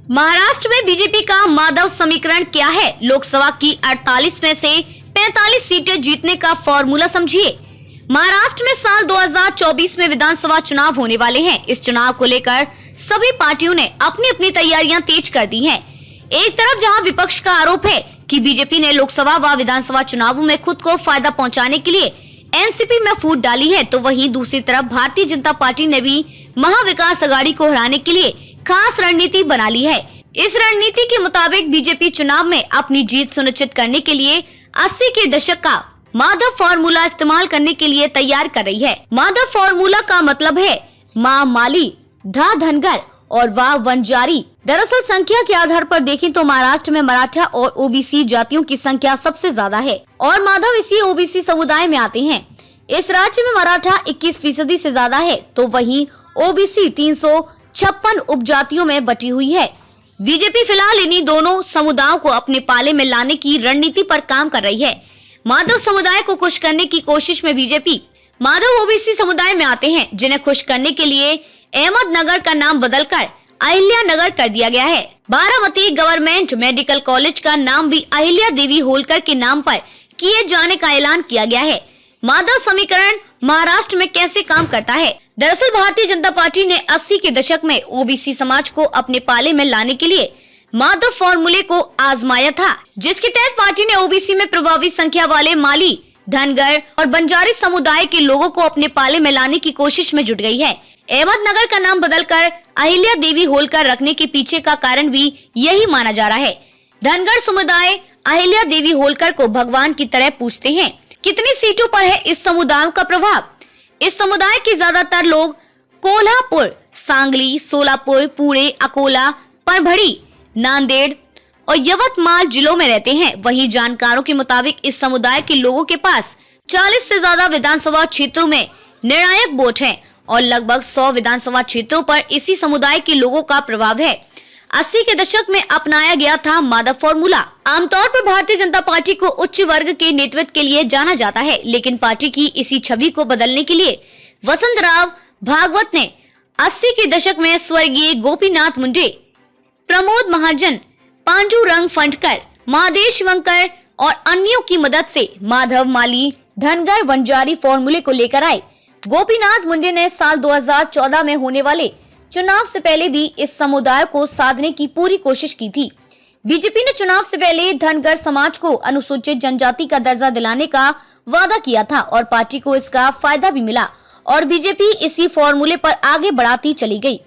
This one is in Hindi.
महाराष्ट्र में बीजेपी का माधव समीकरण क्या है? लोकसभा की 48 में से 45 सीटें जीतने का फॉर्मूला समझिए। महाराष्ट्र में साल 2024 में विधानसभा चुनाव होने वाले हैं। इस चुनाव को लेकर सभी पार्टियों ने अपनी अपनी तैयारियां तेज कर दी हैं। एक तरफ जहां विपक्ष का आरोप है कि बीजेपी ने लोकसभा व विधानसभा चुनावों में खुद को फायदा पहुंचाने के लिए एनसीपी में फूट डाली है, तो वहीं दूसरी तरफ भारतीय जनता पार्टी ने भी महाविकास अघाड़ी को हराने के लिए खास रणनीति बना ली है। इस रणनीति के मुताबिक बीजेपी चुनाव में अपनी जीत सुनिश्चित करने के लिए 80 के दशक का माधव फॉर्मूला इस्तेमाल करने के लिए तैयार कर रही है। माधव फॉर्मूला का मतलब है माँ माली, धा धनगर और वाह वंजारी। दरअसल संख्या के आधार पर देखें तो महाराष्ट्र में मराठा और ओबीसी जातियों की संख्या सबसे ज्यादा है और माधव इसी ओबीसी समुदाय में आते हैं। इस राज्य में मराठा 21% से ज्यादा है, तो वहीं ओबीसी 356 उपजातियों में बटी हुई है। बीजेपी फिलहाल इन्हीं दोनों समुदायों को अपने पाले में लाने की रणनीति पर काम कर रही है। माधव समुदाय को खुश करने की कोशिश में बीजेपी माधव ओबीसी समुदाय में आते हैं, जिन्हें खुश करने के लिए अहमदनगर का नाम बदलकर अहिल्या नगर कर दिया गया है। बारामती गवर्नमेंट मेडिकल कॉलेज का नाम भी अहिल्या देवी होलकर के नाम पर किए जाने का ऐलान किया गया है। माधव समीकरण महाराष्ट्र में कैसे काम करता है? दरअसल भारतीय जनता पार्टी ने 80 के दशक में ओबीसी समाज को अपने पाले में लाने के लिए माधव फॉर्मूले को आजमाया था, जिसके तहत पार्टी ने ओबीसी में प्रभावी संख्या वाले माली, धनगर और बंजारी समुदाय के लोगों को अपने पाले में लाने की कोशिश में जुट गई है। अहमदनगर का नाम बदलकर अहिल्या देवी होलकर रखने के पीछे का कारण भी यही माना जा रहा है। धनगर समुदाय अहिल्या देवी होलकर को भगवान की तरह पूजते हैं। कितनी सीटों पर है इस समुदाय का प्रभाव? इस समुदाय के ज्यादातर लोग कोल्हापुर, सांगली, सोलापुर, पुणे, अकोला, परभणी, नांदेड़ और यवतमाल जिलों में रहते हैं। वहीं जानकारों के मुताबिक इस समुदाय के लोगों के पास 40 से ज्यादा विधानसभा क्षेत्रों में निर्णायक वोट हैं और लगभग 100 विधानसभा क्षेत्रों पर इसी समुदाय के लोगों का प्रभाव है। 80 के दशक में अपनाया गया था माधव फॉर्मूला। आमतौर पर भारतीय जनता पार्टी को उच्च वर्ग के नेतृत्व के लिए जाना जाता है, लेकिन पार्टी की इसी छवि को बदलने के लिए वसंतराव भागवत ने 80 के दशक में स्वर्गीय गोपीनाथ मुंडे, प्रमोद महाजन, पांडुरंग फंडकर, महादेश वंकर और अन्यों की मदद से माधव माली धनगर वंजारी फॉर्मूले को लेकर आए। गोपीनाथ मुंडे ने साल 2014 में होने वाले चुनाव से पहले भी इस समुदाय को साधने की पूरी कोशिश की थी। बीजेपी ने चुनाव से पहले धनगर समाज को अनुसूचित जनजाति का दर्जा दिलाने का वादा किया था और पार्टी को इसका फायदा भी मिला और बीजेपी इसी फॉर्मूले पर आगे बढ़ाती चली गई।